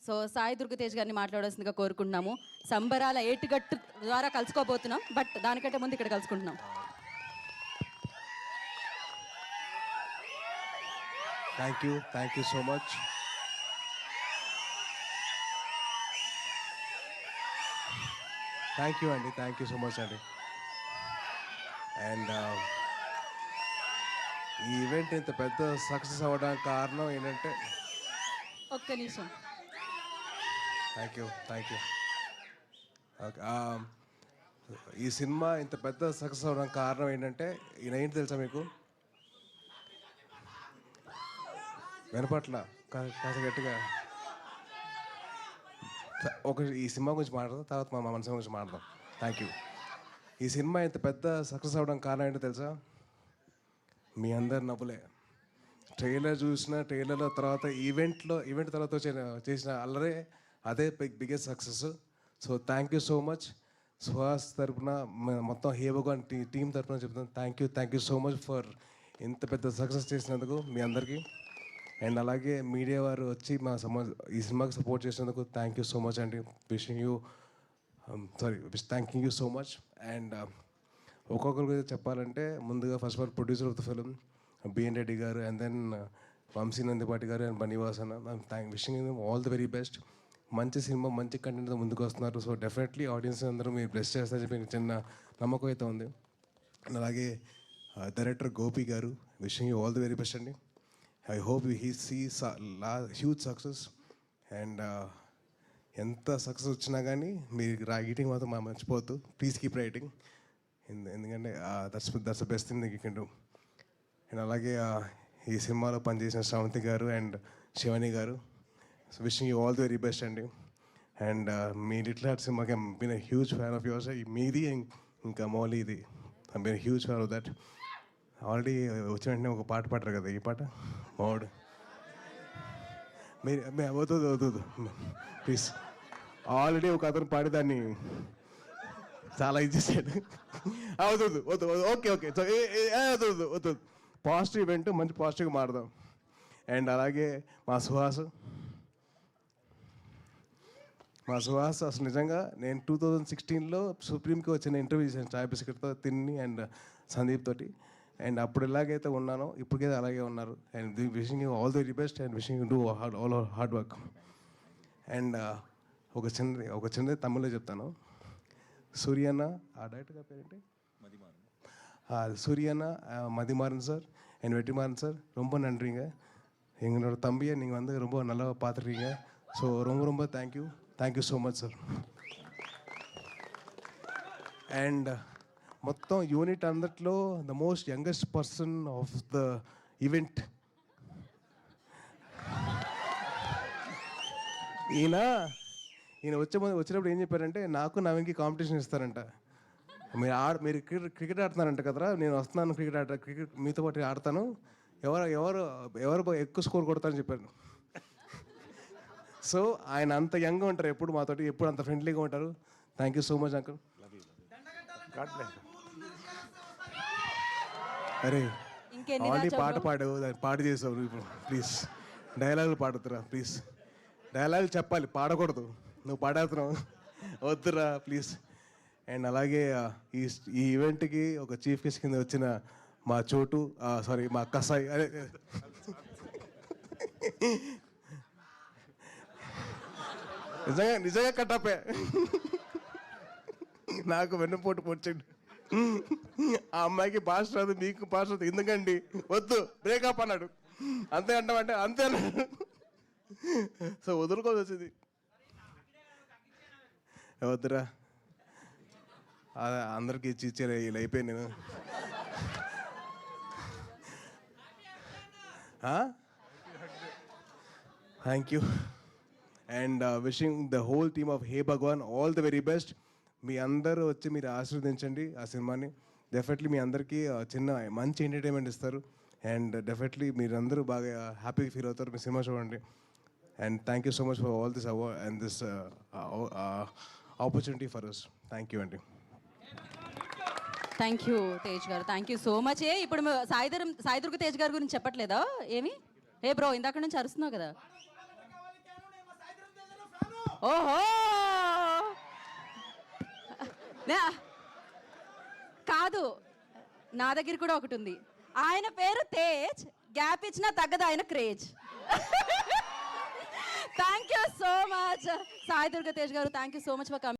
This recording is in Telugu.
సో సాయి దుర్గతేజ్ గారిని మాట్లాడాల్సిందిగా కోరుకుంటున్నాము. సంబరాల ఏటుగట్టు ద్వారా కలుసుకోబోతున్నాం, బట్ దానికంటే ముందు ఇక్కడ కలుసుకుంటున్నాం. Thank you so much. Thank you so much అండి. అండ్ ఈ ఈవెంట్ ఇంత పెద్ద సక్సెస్ అవ్వడానికి కారణం ఏంటంటే, ఒక్క నిమిషం. Thank you okay. ఈ సినిమా ఇంత పెద్ద సక్సెస్ అవ్వడానికి కారణం ఏంటంటే, ఈయన ఏంటి తెలుసా మీకు? వినపట్ల కాస్త గట్టిగా ఈ సినిమా గురించి మాట్లాడదాం, తర్వాత మా మనసు గురించి మాట్లాడదాం. Thank you. ఈ సినిమా ఇంత పెద్ద సక్సెస్ అవ్వడానికి కారణం ఏంటో తెలుసా? మీ అందరి నవ్వులే. ట్రైలర్ చూసిన ట్రైలర్లో తర్వాత ఈవెంట్ తర్వాత చేసిన అల్లరే అదే biggest success. So thank you so much. Suhas తరఫున మొత్తం హే భగవాన్ టీం తరఫున చెప్తాను thank you so much for ఇంత పెద్ద సక్సెస్ చేసినందుకు మీ అందరికీ. అండ్ అలాగే మీడియా వారు వచ్చి ఈ సినిమాకి సపోర్ట్ చేసినందుకు థ్యాంక్ యూ సో మచ్ అండి. Thanking you so much. And ఒక్కొక్కరి గురించి చెప్పాలంటే, ముందుగా first of all producer of the film BN Reddy garu, and then Vamsi Nandipati garu and Bunny Vas అన్న. Wishing all the very best. మంచి సినిమా, మంచి కంటెంట్తో ముందుకు వస్తున్నారు. సో డెఫినెట్లీ ఆడియన్స్ అందరూ మీరు బ్లెస్ చేస్తారని చెప్పి చిన్న నమ్మకం అయితే ఉంది. అండ్ అలాగే డైరెక్టర్ గోపి గారు, wishing you all the very best అండి. I hope he sees huge success. And ఎంత సక్సెస్ వచ్చినా కానీ మీరు రైటింగ్ మాత్రం మర్చిపోవద్దు. ప్లీజ్ కీప్ రైటింగ్, ఎందుకంటే that's the best thing you can do. And అలాగే ఈ సినిమాలో పనిచేసిన శ్రవంతి గారు అండ్ శివాని గారు, wishing you all the very best అండి. అండ్ మీ లిటిల్ హార్ట్ సినిమాకి I'm been a huge fan of yours. మీది ఇంకా మౌలీది, I'm been a huge fan of that. Already వచ్చిన వెంటనే ఒక పాట పాడరు కదా, ఈ పాట మౌడ్ మీరు అవుతుంది ప్లీజ్. ఆల్రెడీ ఒక అతను పాడి దాన్ని చాలా ఇచ్చేసాడు. అవుతుంది ఓకే. సో అవుతుంది పాజిటివ్ ఈవెంట్, మంచి పాజిటివ్గా మారుదాం. అండ్ అలాగే మా సుహాస్ అసలు నిజంగా నేను 2016లో సుప్రీంకి వచ్చిన ఇంటర్వ్యూ చేశాను చాయ్ బిస్కెట్తో తిన్ని అండ్ సందీప్ తోటి. అండ్ అప్పుడు ఎలాగైతే ఉన్నానో ఇప్పటికైతే అలాగే ఉన్నారు. And wishing you all the very best and wishing you do all hard work. And ఒక చిన్నది తమిళ్లో చెప్తాను. సూర్యన్న, ఆ డైరెక్టర్ గారి పేరేంటి? சூரியனா மதிமாறன் சார் என் வெற்றிமாறன் சார் ரொம்ப நன்றிங்க. எங்களோட தம்பியை நீங்கள் வந்து ரொம்ப நல்லா பார்த்துருக்கீங்க. ஸோ ரொம்ப thank you so much sir. And మొత్తం యూనిట్ అందట్లో the most youngest person of the event ఈయన వచ్చినప్పుడు ఏం చెప్పారంటే, నాకు నవీన్కి కాంపిటీషన్ ఇస్తారంట. మీరు క్రికెట్ ఆడుతున్నారంట కదరా, నేను వస్తున్నాను క్రికెట్ మీతో పాటు ఆడతాను, ఎవరు ఎక్కువ స్కోర్ కొడతారని చెప్పారు. సో ఆయన అంత యంగ్గా ఉంటారు, ఎప్పుడు మాతోటి ఎప్పుడు అంత ఫ్రెండ్లీగా ఉంటారు. Thank you so much uncle. అరే ఆల్రెడీ పాడావు, దాన్ని పాడు చేసావు ఇప్పుడు. ప్లీజ్ డైలాగులు పాడుతురా, ప్లీజ్ డైలాగులు చెప్పాలి, పాడకూడదు. నువ్వు పాడేస్తున్నావు, వద్దురా ప్లీజ్. అండ్ అలాగే ఈ ఈవెంట్కి ఒక చీఫ్ గెస్ట్ కింద వచ్చిన మా చోటు, మా కసాయి, అదే నిజంగా కట్టపే, నాకు వెన్నుపోటు పొడిచండి. ఆ అమ్మాయికి భాష రాదు, మీకు భాష రాదు, ఎందుకండి వద్దు బ్రేకప్ అన్నాడు. అంతే అంటామంటే అంతే అన్నాడు. సో వదులుకోదు వచ్చింది, వద్దురా అందరికి ఇచ్చేలా ఇలా అయిపోయాను నేను. Thank you. And wishing the whole team of hey Bhagwan all the very best. మీ అందరూ వచ్చి మీరు ఆశీర్వదించండి ఆ సినిమాని. డెఫినెట్లీ మీ అందరికీ చిన్న మంచి ఎంటర్టైన్మెంట్ ఇస్తారు. అండ్ డెఫినెట్లీ మీరందరూ బాగా హ్యాపీగా ఫీల్ అవుతారు మీ సినిమా చూడండి. And thank you so much for all this award and this opportunity for us. Thank you అండి. థ్యాంక్ యూ తేజ్ గారు, థ్యాంక్ యూ సో మచ్. ఇప్పుడు సాయి దుర్గ తేజ్ గారి గురించి చెప్పట్లేదా ఏమి? బ్రో ఇందాక నుంచి అరుస్తున్నావు కదా. ఓహో కాదు, నా దగ్గర కూడా ఒకటి ఉంది. ఆయన పేరు తేజ్, గ్యాప్ ఇచ్చినా తగ్గదు ఆయన craze. Thank you so much Sai Durga Tej గారు, thank you so much for coming.